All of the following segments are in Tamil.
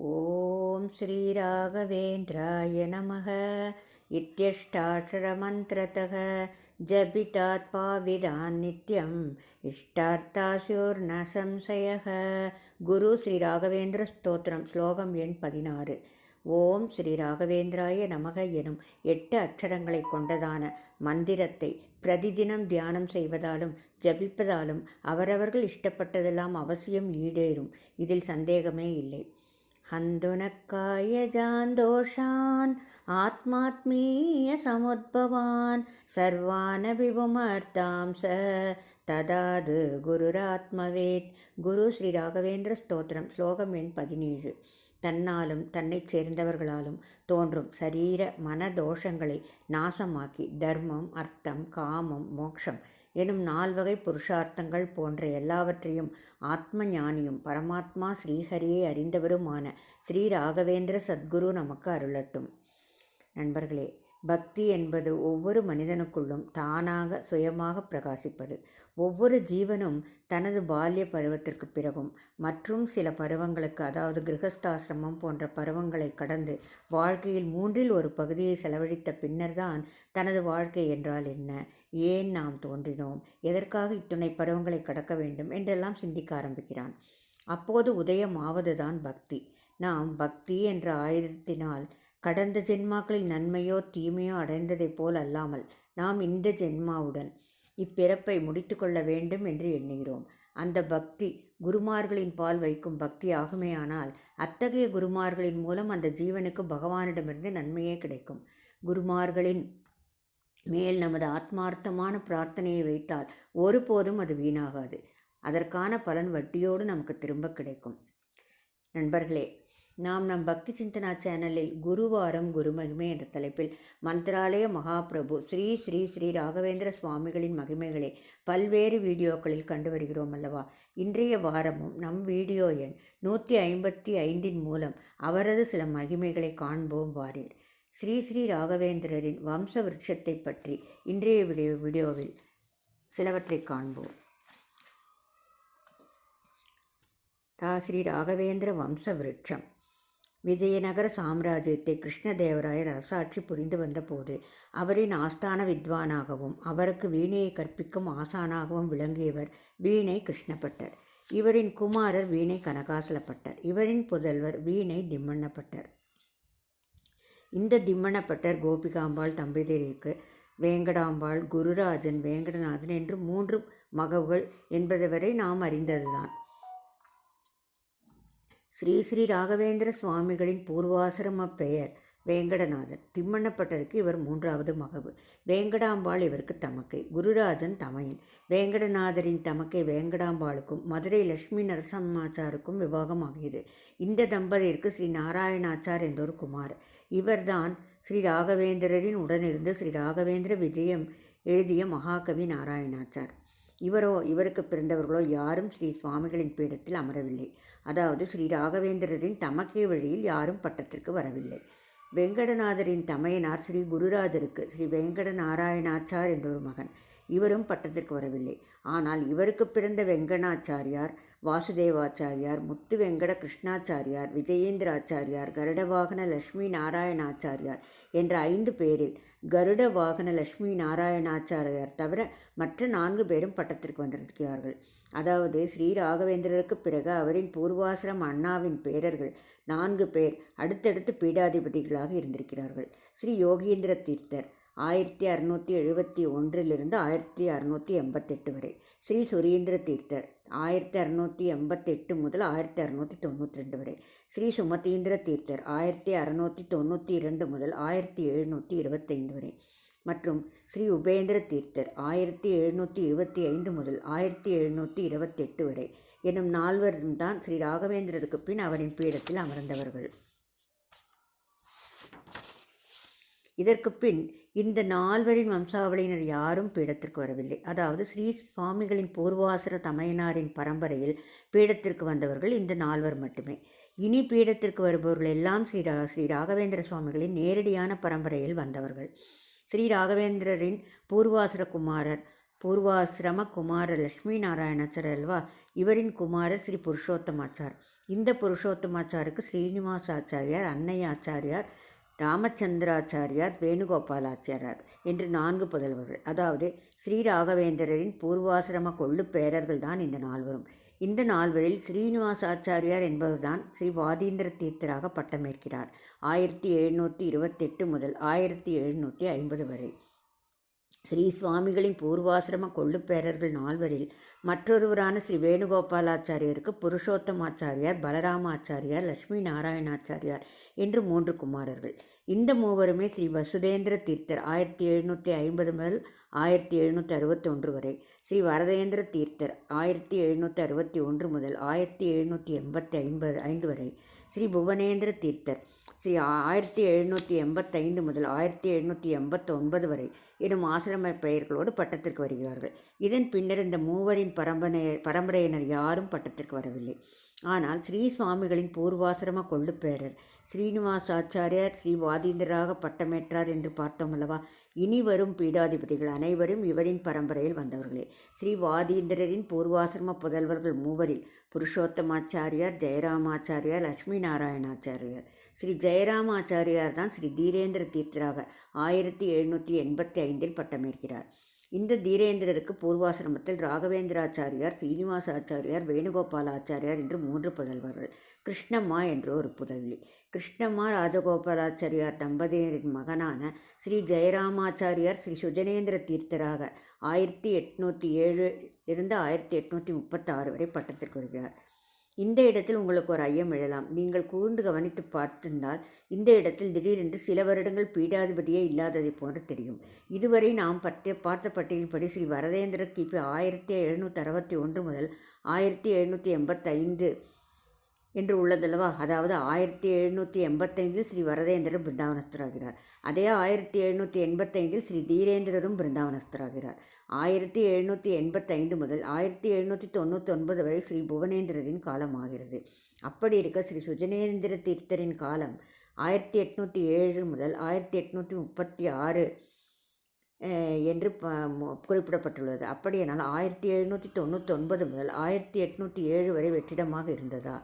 ஓம் ஸ்ரீ ராகவேந்திராய நமः இத்யஷ்டாட்சரமந்திரதः ஜபிதாத் பாவிதான் நித்யம் இஷ்டார்த்தாஸ்யோர்ன சம்சயः. குரு ஸ்ரீ ராகவேந்திர ஸ்தோத்திரம் ஸ்லோகம் எண் 16. ஓம் ஸ்ரீ ராகவேந்திராய நமக எனும் 8 அக்ஷரங்களை கொண்டதான மந்திரத்தை பிரதிதினம் தியானம் செய்வதாலும் ஜபிப்பதாலும் அவரவர்கள் இஷ்டப்பட்டதெல்லாம் அவசியம் ஈடேறும். இதில் சந்தேகமே இல்லை. ஹந்துனக்காயஜான் தோஷான் ஆத்மாத்மீய சமுத்பவான் சர்வான விபுமர்த்தாம் ச ததாது குருராத்மவேத். குரு ஸ்ரீ ராகவேந்திர ஸ்தோத்திரம் ஸ்லோகம் எண் 17. தன்னாலும் தன்னைச் சேர்ந்தவர்களாலும் தோன்றும் சரீர மன தோஷங்களை நாசமாக்கி தர்மம், அர்த்தம், காமம், மோட்சம் எனும் 4 வகை புருஷார்த்தங்கள் போன்ற எல்லாவற்றையும் ஆத்ம ஞானியும் பரமாத்மா ஸ்ரீஹரியை அறிந்தவருமான ஸ்ரீ ராகவேந்திர சத்குரு நமக்கு அருளட்டும். நண்பர்களே, பக்தி என்பது ஒவ்வொரு மனிதனுக்குள்ளும் தானாக சுயமாக பிரகாசிப்பது. ஒவ்வொரு ஜீவனும் தனது பால்ய பருவத்திற்கு பிறகும் மற்றும் சில பருவங்களுக்கு, அதாவது கிரகஸ்தாசிரமம் போன்ற பருவங்களை கடந்து வாழ்க்கையில் 3இல் ஒரு பகுதியை செலவழித்த பின்னர்தான் தனது வாழ்க்கை என்றால் என்ன, ஏன் நாம் தோன்றினோம், எதற்காக இத்துணை பருவங்களை கடக்க வேண்டும் என்றெல்லாம் சிந்திக்க ஆரம்பிக்கிறான். அப்போது உதயமாவதுதான் பக்தி. நாம் பக்தி என்ற ஆயுதத்தினால் கடந்த ஜென்மாக்களில் நன்மையோ தீமையோ அடைந்ததைப் போல் அல்லாமல் நாம் இந்த ஜென்மாவுடன் இப்பிறப்பை முடித்து கொள்ள வேண்டும் என்று எண்ணுகிறோம். அந்த பக்தி குருமார்களின் பால் வைக்கும் பக்தி ஆகுமேயானால் அத்தகைய குருமார்களின் மூலம் அந்த ஜீவனுக்கு பகவானிடமிருந்து நன்மையே கிடைக்கும். குருமார்களின் மேல் நமது ஆத்மார்த்தமான பிரார்த்தனையை வைத்தால் ஒருபோதும் அது வீணாகாது. அதற்கான பலன் வட்டியோடு நமக்கு திரும்ப கிடைக்கும். நண்பர்களே, நாம் நம் பக்தி சிந்தனா சேனலில் குருவாரம் குரு மகிமை என்ற தலைப்பில் மந்திராலய மகாபிரபு ஸ்ரீ ஸ்ரீ ஸ்ரீ ராகவேந்திர சுவாமிகளின் மகிமைகளை பல்வேறு வீடியோக்களில் கண்டு வருகிறோம் அல்லவா. இன்றைய வாரமும் நம் வீடியோ எண் 155 மூலம் அவரது சில மகிமைகளை காண்போம் வாரீர். ஸ்ரீ ஸ்ரீ ராகவேந்திரரின் வம்ச விருட்சத்தை பற்றி இன்றைய வீடியோவில் சிலவற்றை காண்போம். ஸ்ரீ ராகவேந்திர வம்ச விருட்சம். விஜயநகர சாம்ராஜ்யத்தை கிருஷ்ணதேவராயர் அரசாட்சி புரிந்து வந்தபோது அவரின் ஆஸ்தான வித்வானாகவும் அவருக்கு வீணையை கற்பிக்கும் ஆசானாகவும் விளங்கியவர் வீணை கிருஷ்ணப்பட்டர். இவரின் குமாரர் வீணை கனகாசலப்பட்டர். இவரின் புதல்வர் வீணை திம்மண்ணப்பட்டர். இந்த திம்மண்ணப்பட்டர் கோபிகாம்பாள் தம்பதியருக்கு வேங்கடாம்பாள், குருராஜன், வேங்கடநாதன் என்று 3 மகவுகள் என்பது வரை நாம் அறிந்ததுதான். ஸ்ரீ ஸ்ரீ ராகவேந்திர சுவாமிகளின் பூர்வாசிரம பெயர் வேங்கடநாதன். திம்மண்ணப்பட்டருக்கு இவர் 3வது மகவு. வேங்கடாம்பாள் இவருக்கு தமக்கை, குருராஜன் தமையன். வேங்கடநாதரின் தமக்கை வேங்கடாம்பாளுக்கும் மதுரை லட்சுமி நரசம்மாச்சாருக்கும் விவாகமாகியது. இந்த தம்பதியருக்கு ஸ்ரீ நாராயணாச்சார் என்றொரு குமார். இவர்தான் ஸ்ரீ ராகவேந்திரரின் உடனிருந்து ஸ்ரீ ராகவேந்திர விஜயம் எழுதிய மகாகவி நாராயணாச்சார். இவருக்கு பிறந்தவர்களோ யாரும் ஸ்ரீ சுவாமிகளின் பீடத்தில் அமரவில்லை. அதாவது ஸ்ரீ ராகவேந்திரரின் தமக்கை வழியில் யாரும் பட்டத்திற்கு வரவில்லை. வெங்கடநாதரின் தமையனார் ஸ்ரீ குருராஜருக்கு ஸ்ரீ வெங்கட நாராயணாச்சார் என்றொரு மகன். இவரும் பட்டத்திற்கு வரவில்லை. ஆனால் இவருக்கு பிறந்த வெங்கடாச்சாரியார், வாசுதேவாச்சாரியார், முத்து வெங்கட கிருஷ்ணாச்சாரியார், விஜயேந்திராச்சாரியார், கருடவாகன லட்சுமி நாராயணாச்சாரியார் என்ற 5 பேரில் கருட வாகன லட்சுமி நாராயணாச்சாரியார் தவிர மற்ற 4 பேரும் பட்டத்திற்கு வந்திருக்கிறார்கள். அதாவது ஸ்ரீ ராகவேந்திரருக்கு பிறகு அவரின் பூர்வாசிரம் அண்ணாவின் பேரர்கள் 4 பேர் அடுத்தடுத்து பீடாதிபதிகளாக இருந்திருக்கிறார்கள். ஸ்ரீ யோகீந்திர தீர்த்தர் 1671 1688 வரை, ஸ்ரீ சுரீந்திர தீர்த்தர் 1688 முதல் 1692 வரை, ஸ்ரீ சுமதீந்திர தீர்த்தர் 1692 முதல் 1725 வரை மற்றும் ஸ்ரீ உபேந்திர தீர்த்தர் 1725 முதல் 1728 வரை எனும் 4 தான் ஸ்ரீ ராகவேந்திரருக்கு பின் அவரின் பீடத்தில் அமர்ந்தவர்கள். இதற்கு பின் இந்த 4 வம்சாவளியினர் யாரும் பீடத்திற்கு வரவில்லை. அதாவது ஸ்ரீ சுவாமிகளின் பூர்வாசிர தமையனாரின் பரம்பரையில் பீடத்திற்கு வந்தவர்கள் இந்த 4 மட்டுமே. இனி பீடத்திற்கு வருபவர்கள் எல்லாம் ஸ்ரீ ராகவேந்திர சுவாமிகளின் நேரடியான பரம்பரையில் வந்தவர்கள். ஸ்ரீ ராகவேந்திரரின் பூர்வாசிர குமாரர் பூர்வாசிரம குமார லட்சுமி நாராயணாச்சார் அல்வா. இவரின் குமாரர் ஸ்ரீ புருஷோத்தமாச்சார். இந்த புருஷோத்தமாச்சாருக்கு ஸ்ரீனிவாசாச்சாரியார், அன்னையாச்சாரியார், ராமச்சந்திராச்சாரியார், வேணுகோபாலாச்சாரியார் என்று 4 புதல்வர்கள். அதாவது ஸ்ரீ ராகவேந்திரரின் பூர்வாசிரம கொள்ளு பேரர்கள் தான் இந்த 4வரும். இந்த 4வரில் ஸ்ரீனிவாசாச்சாரியார் என்பவர்தான் ஸ்ரீ வாதீந்திர தீர்த்தராக பட்டமேற்கிறார். 1728 முதல் 1750 வரை. ஸ்ரீ சுவாமிகளின் பூர்வாசிரம கொள்ளு பேரர்கள் 4வரில் மற்றொருவரான ஸ்ரீ வேணுகோபாலாச்சாரியருக்கு புருஷோத்தமாச்சாரியார், பலராமாச்சாரியார், லட்சுமி நாராயணாச்சாரியார் என்று 3 குமாரர்கள். இந்த மூவருமே ஸ்ரீ வசுதேந்திர தீர்த்தர் 1750 முதல் 1761 வரை, ஸ்ரீ வரதேந்திர தீர்த்தர் 1761 முதல் 1785 வரை, ஸ்ரீ புவனேந்திர தீர்த்தர் ஸ்ரீ 1785 முதல் 1789 வரை எனும் ஆசிரம பெயர்களோடு பட்டத்திற்கு வருகிறார்கள். இதன் பின்னர் இந்த மூவரின் பரம்பரையினர் யாரும் பட்டத்திற்கு வரவில்லை. ஆனால் ஸ்ரீ சுவாமிகளின் பூர்வாசிரம கொள்ளு பேரர் ஸ்ரீனிவாசாச்சாரியார் ஸ்ரீ வாதீந்திரராக பட்டமேற்றார் என்று பார்த்தோம் அல்லவா. இனி வரும் பீடாதிபதிகள் அனைவரும் இவரின் பரம்பரையில் வந்தவர்களே. ஸ்ரீ வாதீந்திரரின் பூர்வாசிரம புதல்வர்கள் மூவரில் புருஷோத்தமாச்சாரியார், ஜெயராமாச்சாரியார், லட்சுமி நாராயணாச்சாரியார். ஸ்ரீ ஜெயராமாச்சாரியார் தான் ஸ்ரீ தீரேந்திர தீர்த்தராக 1785 பட்டமேற்கிறார். இந்த தீரேந்திரருக்கு பூர்வாசிரமத்தில் ராகவேந்திராச்சாரியார், ஸ்ரீனிவாசாச்சாரியார், வேணுகோபாலாச்சாரியார் என்று 3 புதல்வர்கள். கிருஷ்ணம்மா என்ற ஒரு புதல்வி. கிருஷ்ணம்மா ராஜகோபாலாச்சாரியார் தம்பதியரின் மகனான ஸ்ரீ ஜெயராமாச்சாரியார் ஸ்ரீ சுஜனேந்திர தீர்த்தராக 1807 இருந்து 1836 வரை பட்டத்திற்கு வருகிறார். இந்த இடத்தில் உங்களுக்கு ஒரு ஐயம் எழலாம். நீங்கள் கூர்ந்து கவனித்து பார்த்திருந்தால் இந்த இடத்தில் திடீரென்று சில வருடங்கள் பீடாதிபதியே இல்லாததை போன்று தெரியும். இதுவரை நாம் பார்த்த பட்டியலின்படி ஸ்ரீ வரதேந்திரர் கிபி 1761 முதல் 1785 என்று உள்ளதல்லவா. அதாவது 1785 ஸ்ரீ வரதேந்திரர் பிருந்தாவனஸ்தராகிறார். அதே 1785 ஸ்ரீ தீரேந்திரரும் பிருந்தாவனஸ்தராகிறார். 1785 முதல் 1799 வரை ஸ்ரீ புவனேந்திரரின் காலம் ஆகிறது. அப்படி இருக்க ஸ்ரீ சுஜனேந்திர தீர்த்தரின் காலம் 1807 முதல் 1836 என்று குறிப்பிடப்பட்டுள்ளது. அப்படியானால் 1799 முதல் 1807 வரை வெற்றிடமாக இருந்ததா?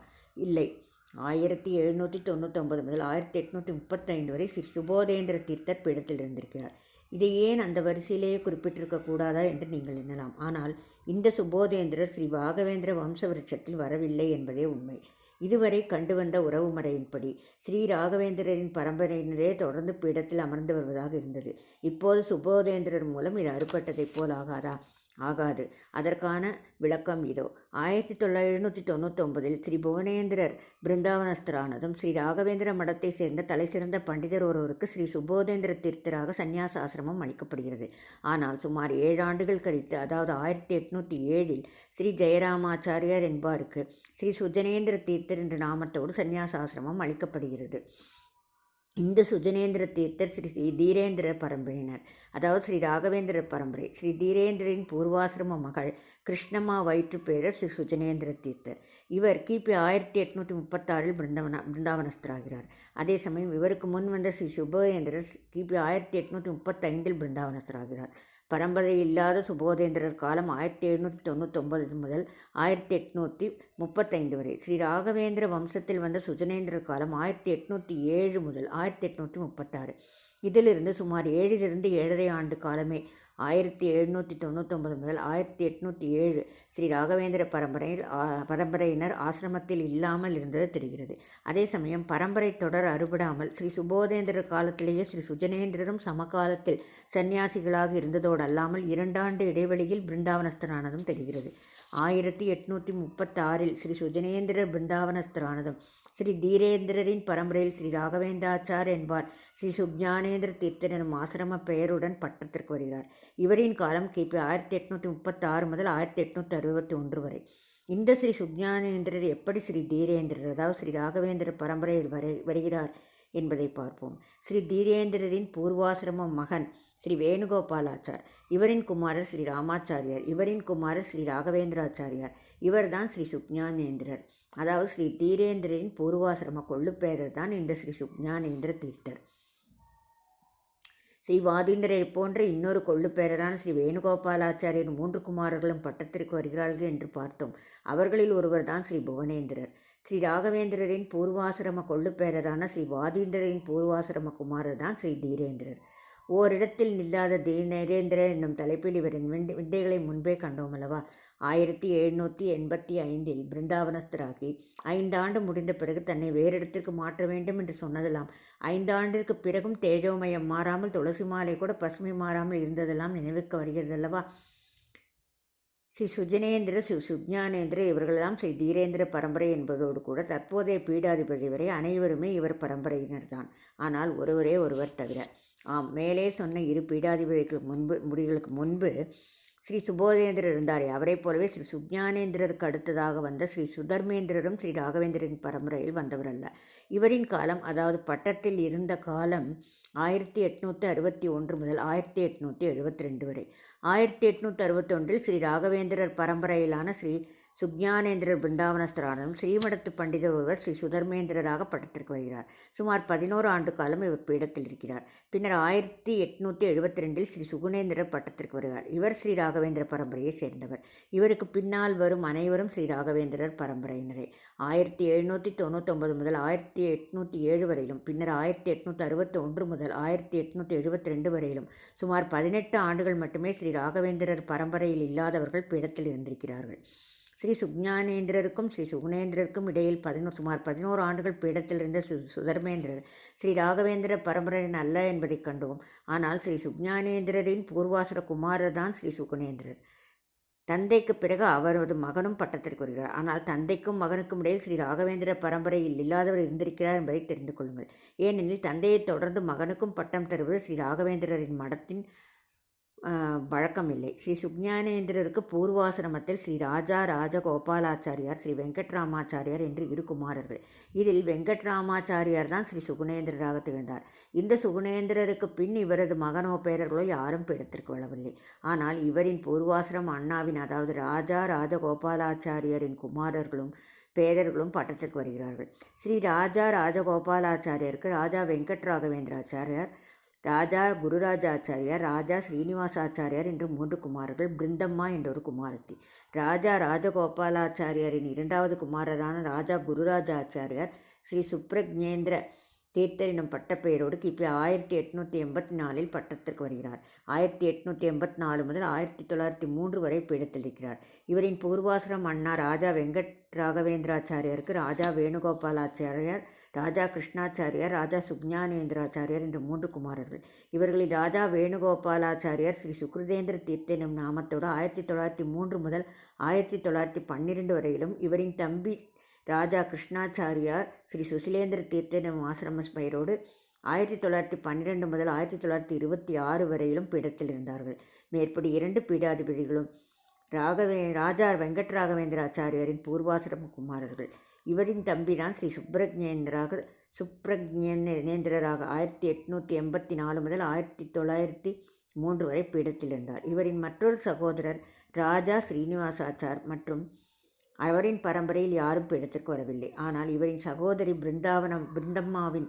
இல்லை. 1799 முதல் 1835 வரை ஸ்ரீ சுபோதேந்திர தீர்த்தர் பீடத்தில் இருந்திருக்கிறார். இதை ஏன் அந்த வரிசையிலேயே குறிப்பிட்டிருக்க கூடாதா என்று நீங்கள் எண்ணலாம். ஆனால் இந்த சுபோதேந்திரர் ஸ்ரீ ராகவேந்திர வம்ச விருட்சத்தில் வரவில்லை என்பதே உண்மை. இதுவரை கண்டு வந்த உறவு முறையின்படி ஸ்ரீ ராகவேந்திரரின் பரம்பரையினரே தொடர்ந்து பீடத்தில் அமர்ந்து வருவதாக இருந்தது. இப்போது சுபோதேந்திரர் மூலம் இது அறுபட்டதைப் போல் ஆகாதா? ஆகாது. அதற்கான விளக்கம் இதோ. 1999 ஸ்ரீ புவனேந்திரர் பிருந்தாவனஸ்தரானதும் ஸ்ரீ ராகவேந்திர மடத்தை சேர்ந்த தலைசிறந்த பண்டிதர் ஒருவருக்கு ஸ்ரீ சுபோதேந்திர தீர்த்தராக சந்நியாச ஆசிரமம் அளிக்கப்படுகிறது. ஆனால் சுமார் 7 ஆண்டுகள் கழித்து, அதாவது 1807 ஸ்ரீ ஜெயராமாச்சாரியார் என்பாருக்கு ஸ்ரீ சுஜனேந்திர தீர்த்தர் என்ற நாமத்தோடு சந்நியாச ஆசிரமம் அளிக்கப்படுகிறது. இந்த சுஜனேந்திர தீர்த்தர் ஸ்ரீ தீரேந்திர பரம்பரையினர், அதாவது ஸ்ரீ ராகவேந்திர பரம்பரை. ஸ்ரீ தீரேந்திரின் பூர்வாசிரம மகள் கிருஷ்ணம்மா வயிற்று பேரர் ஸ்ரீ சுஜனேந்திர தீர்த்தர். இவர் கிபி 1836 பிருந்தாவனஸ்தராகிறார். அதே சமயம் இவருக்கு முன் வந்த ஸ்ரீ சுபோதேந்திரர் கிபி 1835 பிருந்தாவனஸ்தராகிறார். பரம்பரை இல்லாத சுபோதேந்திரர் காலம் 1799 முதல் 1835 வரை. ஸ்ரீ ராகவேந்திர வம்சத்தில் வந்த சுஜனேந்திரர் காலம் 1807 முதல் 1836. இதிலிருந்து சுமார் 7 7.5 ஆண்டு காலமே 1799 முதல் 1807 ஸ்ரீ ராகவேந்திர பரம்பரையினர் ஆசிரமத்தில் இல்லாமல் இருந்தது தெரிகிறது. அதே சமயம் பரம்பரை தொடர் அறுபடாமல் ஸ்ரீ சுபோதேந்திரர் காலத்திலேயே ஸ்ரீ சுஜனேந்திரரும் சமகாலத்தில் சன்னியாசிகளாக இருந்ததோடு அல்லாமல் 2 ஆண்டு இடைவெளியில் பிருந்தாவனஸ்தரானதும் தெரிகிறது. 1836 ஸ்ரீ சுஜனேந்திரர் பிருந்தாவனஸ்தரானதும் ஸ்ரீ தீரேந்திரரின் பரம்பரையில் ஸ்ரீ ராகவேந்தாச்சார் என்பார் ஸ்ரீ சுஜானேந்திர தீர்த்தர் எனும் ஆசிரம பெயருடன் பட்டத்திற்கு வருகிறார். இவரின் காலம் கிபி 1836 முதல் 1861 வரை. இந்த ஸ்ரீ சுஜானேந்திரர் எப்படி ஸ்ரீ தீரேந்திரர், அதாவது ஸ்ரீ ராகவேந்திர பரம்பரையில் வருகிறார் என்பதை பார்ப்போம். ஸ்ரீ தீரேந்திரரின் பூர்வாசிரம மகன் ஸ்ரீ வேணுகோபாலாச்சார். இவரின் குமாரர் ஸ்ரீ ராமாச்சாரியார். இவரின் குமாரர் ஸ்ரீ ராகவேந்திராச்சாரியார். இவர்தான் ஸ்ரீ சுஜானேந்திரர். அதாவது ஸ்ரீ தீரேந்திரரின் பூர்வாசிரம கொள்ளுப்பேரர் தான் இந்த ஸ்ரீ சுஜானேந்திர தீர்த்தர். ஸ்ரீ வாதீந்திரரை போன்ற இன்னொரு கொள்ளுப்பேரரான ஸ்ரீ வேணுகோபாலாச்சாரியர் 3 குமாரர்களும் பட்டத்திற்கு வருகிறார்கள் என்று பார்த்தோம். அவர்களில் ஒருவர் தான் ஸ்ரீ புவனேந்திரர். ஸ்ரீ ராகவேந்திரரின் பூர்வாசிரம கொள்ளுப்பேரரான ஸ்ரீ வாதீந்திரரின் பூர்வாசிரம குமாரர் தான் ஸ்ரீ தீரேந்திரர். ஓரிடத்தில் நில்லாத தீரேந்திரர் என்னும் தலைப்பில் இவரின் விந்தைகளை முன்பே கண்டோம் அல்லவா? 1785 பிருந்தாவனஸ்தராகி 5 ஆண்டு முடிந்த பிறகு தன்னை வேறிடத்திற்கு மாற்ற வேண்டும் என்று சொன்னதெல்லாம் 5 ஆண்டிற்கு பிறகும் தேஜோமயம் மாறாமல் துளசி மாலை கூட பசுமை மாறாமல் இருந்ததெல்லாம் நினைவுக்கு வருகிறதல்லவா? ஸ்ரீ சுஜனேந்திர சுஜானேந்திர இவர்களெல்லாம் ஸ்ரீ தீரேந்திர பரம்பரை என்பதோடு கூட தற்போதைய பீடாதிபதி வரை அனைவருமே இவர் பரம்பரையினர்தான். ஆனால் ஒருவரே ஒருவர் தவிர. ஆம், மேலே சொன்ன 2 பீடாதிபதிகளுக்கு முடிகளுக்கு முன்பு ஸ்ரீ சுபோதேந்திரர் இருந்தாரே, அவரை போலவே ஸ்ரீ சுஜானேந்திரருக்கு அடுத்ததாக வந்த ஸ்ரீ சுதர்மேந்திரரும் ஸ்ரீ ராகவேந்திரரின் பரம்பரையில் வந்தவர் அல்ல. இவரின் காலம், அதாவது பட்டத்தில் இருந்த காலம் 1861 முதல் 1872 வரை. 1861 ஸ்ரீ ராகவேந்திரர் பரம்பரையிலான ஸ்ரீ சுஜானேந்திரர் பிருந்தாவனஸ்தரானதும் ஸ்ரீமடத்து பண்டிதர் ஒருவர் ஸ்ரீ சுதர்மேந்திரராக பட்டத்திற்கு வருகிறார். சுமார் 11 ஆண்டு காலம் இவர் பீடத்தில் இருக்கிறார். பின்னர் 1872 ஸ்ரீ சுகுணேந்திரர் பட்டத்திற்கு வருகிறார். இவர் ஸ்ரீ ராகவேந்திர பரம்பரையை சேர்ந்தவர். இவருக்கு பின்னால் வரும் அனைவரும் ஸ்ரீ ராகவேந்திரர் பரம்பரையினரே. 1799 முதல் 1807 வரையிலும், பின்னர் 1861 முதல் 1872 வரையிலும் சுமார் 18 ஆண்டுகள் மட்டுமே ஸ்ரீ ராகவேந்திரர் பரம்பரையில் இல்லாதவர்கள் பீடத்தில் இருந்திருக்கிறார்கள். ஸ்ரீ சுஜானேந்திரருக்கும் ஸ்ரீ சுகுணேந்திரருக்கும் இடையில் சுமார் 11 ஆண்டுகள் பீடத்தில் இருந்த சுதர்மேந்திரர் ஸ்ரீ ராகவேந்திர பரம்பரையின் அல்ல என்பதை கண்டோம். ஆனால் ஸ்ரீ சுஜானேந்திரரின் பூர்வாசர குமாரர் தான் ஸ்ரீ சுகுணேந்திரர். தந்தைக்கு பிறகு அவரது மகனும் பட்டத்திற்கு வருகிறார். ஆனால் தந்தைக்கும் மகனுக்கும் இடையில் ஸ்ரீ ராகவேந்திர பரம்பரையில் இல்லாதவர் இருந்திருக்கிறார் என்பதை தெரிந்து கொள்ளுங்கள். ஏனெனில் தந்தையை தொடர்ந்து மகனுக்கும் பட்டம் தருவது ஸ்ரீ ராகவேந்திரரின் மடத்தின் வழக்கம் இல்லை. ஸ்ரீ சுஜானேந்திரருக்கு பூர்வாசிரமத்தில் ஸ்ரீ ராஜா ராஜகோபாலாச்சாரியார், ஸ்ரீ வெங்கட்ராமாச்சாரியார் என்று 2 குமாரர்கள். இதில் வெங்கட்ராமாச்சாரியார் தான் ஸ்ரீ சுகுணேந்திரராக திகழ்ந்தார். இந்த சுகுணேந்திரருக்கு பின் இவரது மகனோ பேரர்களோ யாரும் பீடத்திற்கு வரவில்லை. ஆனால் இவரின் பூர்வாசிரம அண்ணாவின், அதாவது ராஜா ராஜகோபாலாச்சாரியரின் குமாரர்களும் பேரர்களும் பட்டத்திற்கு வருகிறார்கள். ஸ்ரீ ராஜா ராஜகோபாலாச்சாரியருக்கு ராஜா வெங்கட்ராகவேந்திராச்சாரியார், ராஜா குருராஜாச்சாரியார், ராஜா ஸ்ரீனிவாசாச்சாரியார் என்று 3 குமாரர்கள், பிருந்தம்மா என்ற ஒரு குமாரத்தி. ராஜா ராஜகோபாலாச்சாரியாரின் 2வது குமாரரான ராஜா குருராஜாச்சாரியார் ஸ்ரீ சுப்ரஜ்ஞேந்திர தீர்த்தர் எனும் பட்டப்பெயரோடு கிபி 1884 பட்டத்திற்கு வருகிறார். 1884 முதல் 1903 வரை பீடத்தில் இருக்கிறார். இவரின் பூர்வாசிரம் அண்ணா ராஜா வெங்கட் ராகவேந்திராச்சாரியாருக்கு ராஜா வேணுகோபாலாச்சாரியார், ராஜா கிருஷ்ணாச்சாரியார், ராஜா சுஜானேந்திராச்சாரியார் என்ற 3 குமாரர்கள். இவர்களில் ராஜா வேணுகோபாலாச்சாரியார் ஸ்ரீ சுக்ருதேந்திர தீர்த்த எனும் நாமத்தோடு 1903 முதல் 1912 வரையிலும், இவரின் தம்பி ராஜா கிருஷ்ணாச்சாரியார் ஸ்ரீ சுசிலேந்திர தீர்த்த எனும் ஆசிரம பெயரோடு 1912 முதல் 1926 வரையிலும் பீடத்தில் இருந்தார்கள். மேற்படி 2 பீடாதிபதிகளும் ராஜா வெங்கட்ராகவேந்திராச்சாரியாரின் பூர்வாசிரம குமாரர்கள். இவரின் தம்பிதான் ஸ்ரீ சுப்ரஜ்ஞேந்திரராக 1884 முதல் 1903 வரை பீடத்தில் இருந்தார். இவரின் மற்றொரு சகோதரர் ராஜா ஸ்ரீனிவாசாச்சார் மற்றும் அவரின் பரம்பரையில் யாரும் பீடத்திற்கு வரவில்லை. ஆனால் இவரின் சகோதரி பிருந்தம்மாவின்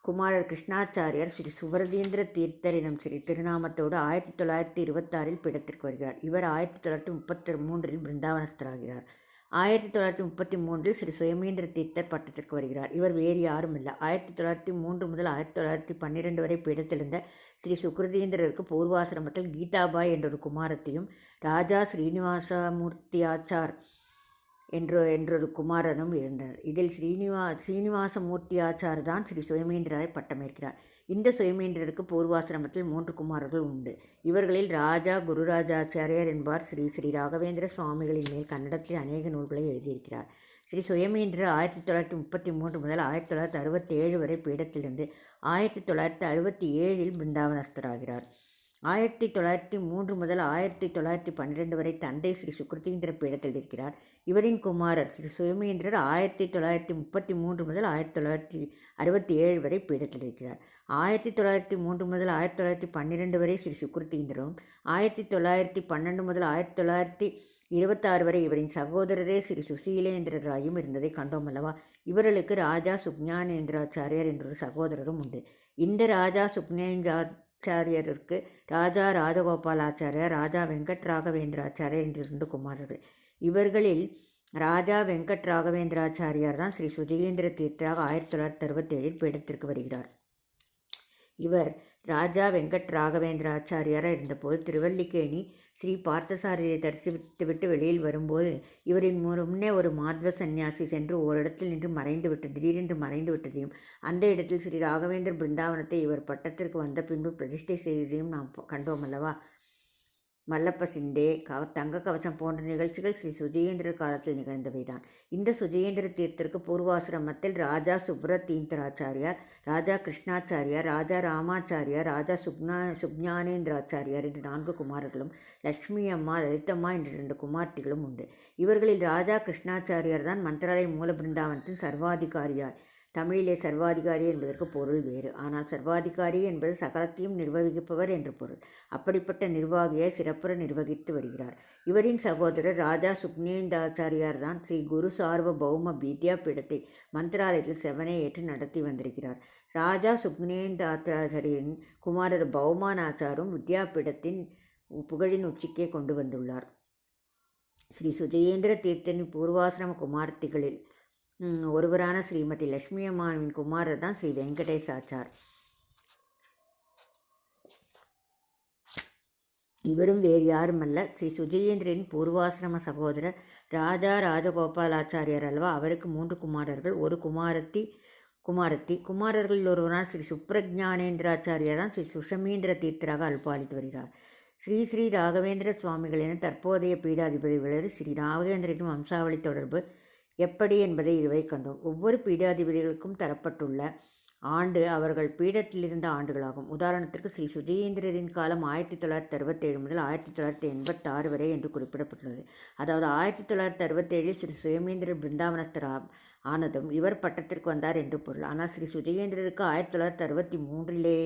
குமாரர் கிருஷ்ணாச்சாரியார் ஸ்ரீ சுவரதீந்திர தீர்த்தர் எனும் ஸ்ரீ திருநாமத்தோடு 1926 பீடத்திற்கு வருகிறார். இவர் 1933 பிருந்தாவனஸ்தராகிறார். 1933 ஸ்ரீ சுயமேந்திர தீர்த்தர் பட்டத்திற்கு வருகிறார். இவர் வேறு யாரும் இல்லை. 1903 முதல் 1912 வரை பீடத்திலிருந்த ஸ்ரீ சுக்ருதீந்திரருக்கு பூர்வாசிரமத்தில் கீதாபாய் என்ற ஒரு குமாரத்தையும், ராஜா ஸ்ரீனிவாசமூர்த்தியாச்சார் என்றொரு குமாரனும் இருந்தனர். இதில் ஸ்ரீனிவாசமூர்த்தியாச்சார் தான் ஸ்ரீ சுயமேந்திரரை பட்டமேற்கிறார். இந்த சுயமேந்திரருக்கு பூர்வாசிரமத்தில் 3 குமாரர்கள் உண்டு. இவர்களில் ராஜா குருராஜாச்சாரியார் என்பார் ஸ்ரீ ராகவேந்திர சுவாமிகளின் மேல் கன்னடத்தில் அநேக நூல்களை எழுதியிருக்கிறார். ஸ்ரீ சுயமேந்திரர் 1933 முதல் 1967 வரை பீடத்திலிருந்து 1967 பிருந்தாவனஸ்தராகிறார். 1903 முதல் 1912 வரை தந்தை ஸ்ரீ சுக்ருதீந்திர பீடத்தில் இருக்கிறார். இவரின் குமாரர் ஸ்ரீ சுயமேந்திரர் 1933 முதல் 1967 வரை பீடத்தில் இருக்கிறார். 1903 முதல் 1912 வரை ஸ்ரீ சுக்ருதீந்திரரும், 1912 முதல் 26 வரை இவரின் சகோதரரே ஸ்ரீ சுசீலேந்திரராயும் இருந்ததை கண்டோம் அல்லவா. இவர்களுக்கு ராஜா சுக்ஞானேந்திராச்சாரியர் என்றொரு சகோதரரும் உண்டு. இந்த ராஜா சுக்ஞேந்திராச்சாரியருக்கு ராஜா ராஜகோபாலாச்சாரியர், ராஜா வெங்கட் ராகவேந்திராச்சாரியர் என்று 2 குமாரர்கள். இவர்களில் ராஜா வெங்கட் ராகவேந்திராச்சாரியார் தான் ஸ்ரீ சுஜயேந்திர தீர்த்தராக 1967 பீடத்திற்கு வருகிறார். இவர் ராஜா வெங்கட் ராகவேந்திராச்சாரியாராக இருந்தபோது திருவல்லிக்கேணி ஸ்ரீ பார்த்தசாரதியை தரிசித்துவிட்டு வெளியில் வரும்போது இவரின் முன்னே ஒரு மாத்வ சந்நியாசி சென்று ஓரிடத்தில் நின்று திடீரென்று மறைந்து விட்டதையும் அந்த இடத்தில் ஸ்ரீ ராகவேந்திர பிருந்தாவனத்தை இவர் பட்டத்திற்கு வந்த பின்பு பிரதிஷ்டை செய்ததையும் நாம் கண்டோம் அல்லவா. மல்லப்ப சிந்தே, தங்க கவசம் போன்ற நிகழ்ச்சிகள் ஸ்ரீ சுஜயேந்திரர் காலத்தில் நிகழ்ந்தவைதான். இந்த சுஜயேந்திர தீர்த்தருக்கு பூர்வாசிரமத்தில் ராஜா சுப்ரதீந்தராச்சாரியார், ராஜா கிருஷ்ணாச்சாரியார், ராஜா ராமாச்சாரியார், ராஜா சுக்ஞானேந்திராச்சாரியார் என்று 4 குமாரர்களும், லட்சுமி அம்மா, லலிதம்மா என்று 2 குமார்த்திகளும் உண்டு. இவர்களில் ராஜா கிருஷ்ணாச்சாரியார் தான் மந்திராலய மூல பிருந்தாவனத்தின் சர்வாதிகாரியார். தமிழிலே சர்வாதிகாரி என்பதற்கு பொருள் வேறு. ஆனால் சர்வாதிகாரி என்பது சகலத்தையும் நிர்வகிப்பவர் என்று பொருள். அப்படிப்பட்ட நிர்வாகியை சிறப்புற நிர்வகித்து வருகிறார். இவரின் சகோதரர் ராஜா சுக்ஞேந்தாச்சாரியார் தான் ஸ்ரீ குரு சார்வபௌம வித்யாபீடத்தை மந்திராலயத்தில் செவனே ஏற்று நடத்தி வந்திருக்கிறார். ராஜா சுக்ஞேந்தாச்சாரியரின் குமாரர் பௌமானாச்சாரும் வித்யாபீடத்தின் புகழின் உச்சிக்கே கொண்டு வந்துள்ளார். ஸ்ரீ சுஜயேந்திர தீர்த்தனின் பூர்வாசிரம குமார்த்திகளில் ஒருவரான ஸ்ரீமதி லட்சுமி அம்மாவின் குமாரர் தான் ஸ்ரீ வெங்கடேசாச்சார். இவரும் வேறு யாருமல்ல, ஸ்ரீ சுஜயேந்திரனின் பூர்வாசிரம சகோதரர் ராஜா ராஜகோபாலாச்சாரியர் அல்லவா. அவருக்கு 3 குமாரர்கள், ஒரு குமாரத்தி. குமாரர்களில் ஒருவரான ஸ்ரீ சுப்ரஜானேந்திராச்சாரியார் தான் ஸ்ரீ சுஷமீந்திர தீர்த்தராக அல்பாலித்து வருகிறார். ஸ்ரீ ராகவேந்திர சுவாமிகள் என தற்போதைய பீடாதிபதிகளோடு ஸ்ரீ ராகவேந்திரனின் வம்சாவளி தொடர்பு எப்படி என்பதை இதுவரை கண்டோம். ஒவ்வொரு பீடாதிபதிகளுக்கும் தரப்பட்டுள்ள ஆண்டு அவர்கள் பீடத்தில் இருந்த ஆண்டுகளாகும். உதாரணத்திற்கு ஸ்ரீ சுஜயேந்திரரின் காலம் 1967 முதல் 1986 வரை என்று குறிப்பிடப்பட்டுள்ளது. அதாவது 1967 ஸ்ரீ சுயமேந்திர பிருந்தாவனஸ்தர் ஆனதும் இவர் பட்டத்திற்கு வந்தார் என்று பொருள். ஆனால் ஸ்ரீ சுஜயேந்திரருக்கு 1963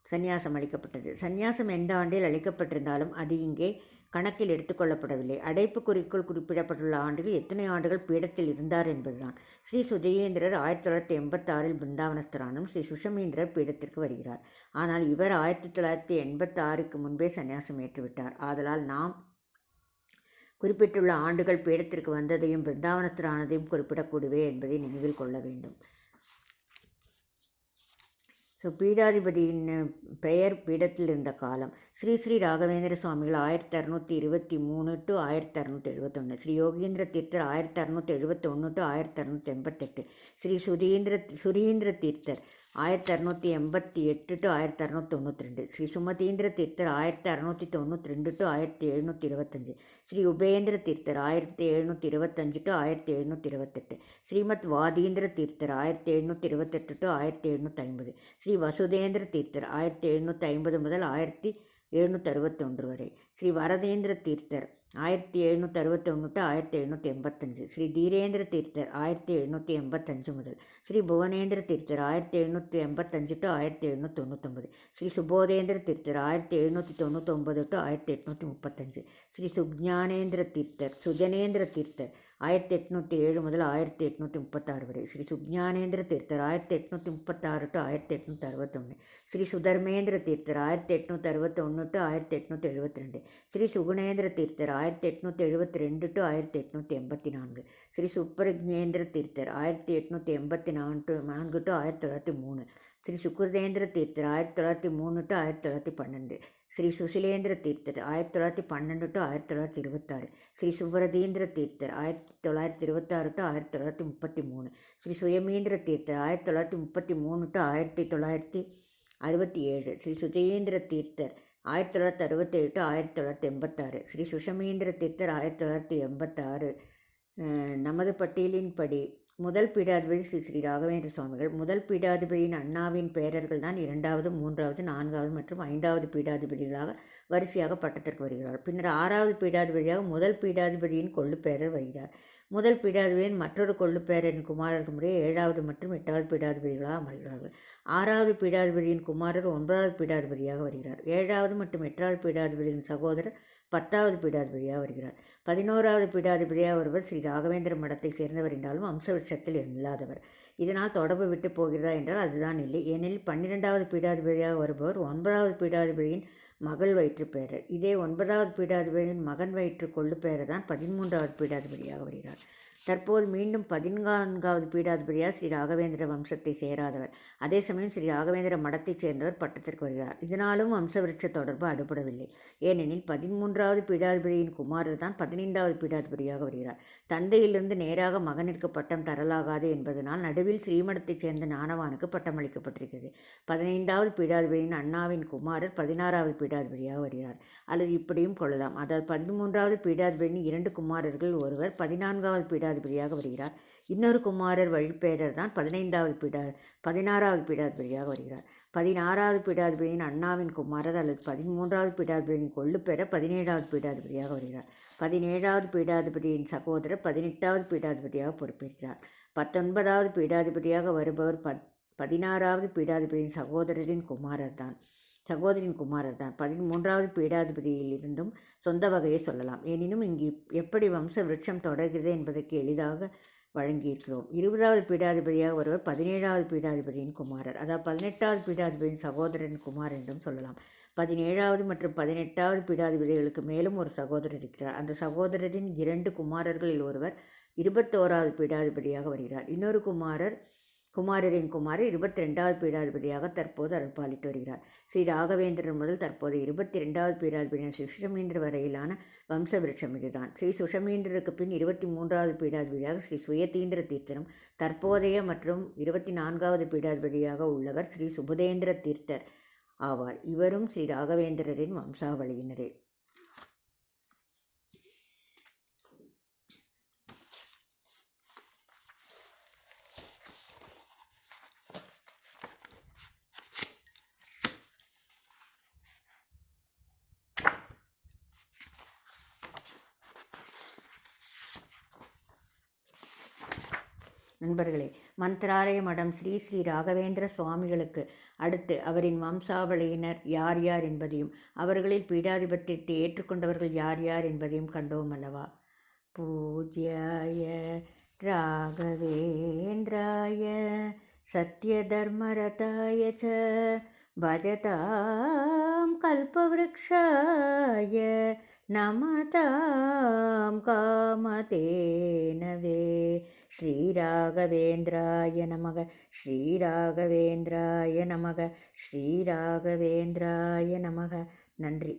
சந்நியாசம் அளிக்கப்பட்டது. சந்நியாசம் எந்த ஆண்டில் அளிக்கப்பட்டிருந்தாலும் அது இங்கே கணக்கில் எடுத்துக்கொள்ளப்படவில்லை. அடைப்புக்குறிக்குள் குறிப்பிடப்பட்டுள்ள ஆண்டுகள் எத்தனை ஆண்டுகள் பீடத்தில் இருந்தார் என்பதுதான். ஸ்ரீ சுஜயேந்திரர் 1986 பிருந்தாவனஸ்தரானும் ஸ்ரீ சுஷமேந்திரர் பீடத்திற்கு வருகிறார். ஆனால் இவர் 1986 முன்பே சந்நியாசம் ஏற்றுவிட்டார். ஆதலால் நாம் குறிப்பிட்டுள்ள ஆண்டுகள் பீடத்திற்கு வந்ததையும் பிருந்தாவனஸ்தரானதையும் குறிப்பிடக்கூடுவே என்பதை நினைவில் கொள்ள வேண்டும். பீடாதிபதியின் பெயர் பீடத்தில் இருந்த காலம் ஸ்ரீ ராகவேந்திர சுவாமிகள் 1623 to 1671, Sri Yogindra Tirthar 1671 to 1688, Sri சுரீந்திர Tirthar 1688 to 1692, Sri சுமதீந்திர Tirthar 1692 to 1725, Sri Upendra Tirthar 1725 to 1728, Srimad Vadindra Tirthar 1728 to 1750, Sri வசுதேந்திர Tirthar 1750 முதல் 1761 வரை, ஸ்ரீ வரதேந்திர தீர்த்தர் 1761 to 1785, ஸ்ரீ தீரேந்திர தீர்த்தர் 1785 முதல், ஸ்ரீ புவனேந்திர தீர்த்தர் 1785 to 1799, ஸ்ரீ சுபோதேந்திர தீர்த்தர் 1799 to 1835, ஸ்ரீ சுஜனேந்திர தீர்த்தர் 1807 முதல் 1836 வரை, Sri சுக்ஞானேந்திர Tirthar 1836 to 1861, Sri சுதர்மேந்திர Tirthar 1861 to 1872, Sri சுகுணேந்திர Tirthar 1872 to 1884, Sri சுப்ரஜ்ஞேந்திர Tirthar 1884 to 1903, Sri சுக்ருதேந்திர Tirthar 1903 to 1912, Sri சுசிலேந்திர Tirthar 1912 to 1926, Sri சுவரதீந்திர Tirthar 1926 to 1933, Sri சுயமேந்திர Tirthar 1933 to 1967, Sri சுஜயேந்திர Tirthar 1967 to 1986, Sri சுஷமேந்திர Tirthar 1986. நமது பட்டியலின்படி முதல் பீடாதிபதி ஸ்ரீ ராகவேந்திர சுவாமிகள். முதல் பீடாதிபதியின் அண்ணாவின் பேரர்கள் தான் 2வது, 3வது, 4வது மற்றும் 5வது பீடாதிபதிகளாக வரிசையாக பட்டத்திற்கு வருகிறார். பின்னர் 6வது பீடாதிபதியாக முதல் பீடாதிபதியின் கொள்ளுப்பேரர் வருகிறார். முதல் பீடாதிபதியின் மற்றொரு கொள்ளுப்பேரரின் குமாரர்கள் முறையே 7வது மற்றும் 8வது பீடாதிபதிகளாக அமர்கிறார்கள். 6வது பீடாதிபதியின் குமாரர் 9வது பீடாதிபதியாக வருகிறார். 7வது மற்றும் 8வது பீடாதிபதியின் சகோதரர் 10வது பீடாதிபதியாக வருகிறார். 11வது பீடாதிபதியாக வருவர் ஸ்ரீ ராகவேந்திர மடத்தை சேர்ந்தவர் என்றாலும் வம்சவிருட்சத்தில் இல்லாதவர். இதனால் தொடர்பு விட்டு போகிறதா என்றால் அதுதான் இல்லை. ஏனெனில் 12வது பீடாதிபதியாக வருபவர் 9வது பீடாதிபதியின் மகள் வயிற்று பேரர். இதே 9வது பீடாதிபதியின் மகன் வயிற்று கொள்ளு பேரர் தான் 13வது பீடாதிபதியாக வருகிறார். தற்போது மீண்டும் 14வது பீடாதிபதியாக ஸ்ரீ ராகவேந்திர வம்சத்தை சேராதவர். அதே சமயம் ஸ்ரீ ராகவேந்திர மடத்தைச் சேர்ந்தவர் பட்டத்திற்கு வருகிறார். இதனாலும் வம்சவிருட்ச தொடர்பு அடுபடவில்லை. ஏனெனில் 13வது பீடாதிபதியின் குமாரர் தான் 15வது பீடாதிபதியாக வருகிறார். தந்தையிலிருந்து நேராக மகனிற்கு பட்டம் தரலாகாது என்பதனால் நடுவில் ஸ்ரீமடத்தைச் சேர்ந்த ஞானவானுக்கு பட்டம் அளிக்கப்பட்டிருக்கிறது. 15வது பீடாதிபதியின் அண்ணாவின் குமாரர் 16வது பீடாதிபதியாக வருகிறார். அல்லது இப்படியும் கொள்ளலாம். அதாவது 13வது பீடாதிபதியின் 2 குமாரர்கள் ஒருவர் 14வது பீடாதிபதியாக வருகிறார். இன்னொரு குமாரர் வழிப்பேரர் தான் 16வது பீடாதிபதியாக வருகிறார். 16வது பீடாதிபதியின் அண்ணாவின் குமாரர் அல்லது 13வது பீடாதிபதியின் கொள்ளுப்பேரர் 17வது பீடாதிபதியாக வருகிறார். 17வது பீடாதிபதியின் சகோதரர் 18வது பீடாதிபதியாக பொறுப்பேற்கிறார். 19வது பீடாதிபதியாக வருபவர் 16வது பீடாதிபதியின் சகோதரின் குமாரர் தான். 13வது பீடாதிபதியிலிருந்தும் சொந்த வகையை சொல்லலாம். எனினும் இங்கு எப்படி வம்ச விருட்சம் தொடர்கிறது என்பதற்கு எளிதாக வழங்கியிருக்கிறோம். 20வது பீடாதிபதியாக ஒருவர் 17வது பீடாதிபதியின் குமாரர், அதாவது 18வது பீடாதிபதியின் சகோதரன் குமார் என்றும் சொல்லலாம். 17வது மற்றும் 18வது பீடாதிபதிகளுக்கு மேலும் ஒரு சகோதரர் இருக்கிறார். அந்த சகோதரரின் 2 குமாரர்களில் ஒருவர் 21வது பீடாதிபதியாக வருகிறார். இன்னொரு குமாரரின் குமாரர் 22வது பீடாதிபதியாக தற்போது அருள்பாலித்து வருகிறார். ஸ்ரீ ராகவேந்திரன் முதல் தற்போது 22வது பீடாதிபதியான ஸ்ரீ சுஷமேந்திர வரையிலான வம்ச விருட்சம் இதுதான். ஸ்ரீ சுஷமேந்திரருக்கு பின் 23வது பீடாதிபதியாக ஸ்ரீ சுயதீந்திர தீர்த்தரும், தற்போதைய மற்றும் 24வது பீடாதிபதியாக உள்ளவர் ஸ்ரீ சுபதேந்திர தீர்த்தர் ஆவார். இவரும் ஸ்ரீ ராகவேந்திரரின் வம்சாவளியினரே. நண்பர்களே, மந்த்ராலய மடம் ஸ்ரீ ஸ்ரீ ராகவேந்திர சுவாமிகளுக்கு அடுத்து அவரின் வம்சாவளியினர் யார் யார் என்பதையும் அவர்களில் பீடாதிபத்தியத்தை ஏற்றுக்கொண்டவர்கள் யார் யார் என்பதையும் கண்டோம் அல்லவா. பூஜ்யாய ராகவேந்திராய சத்யதர்மரதாய ச பஜதாம் கல்பவ்ருக்ஷாய நமதாம் காமதேனவே. ஸ்ரீராகவேந்திராய நமக, ஸ்ரீராகவேந்திராய நமக, ஸ்ரீராகவேந்திராய நமக. நன்றி.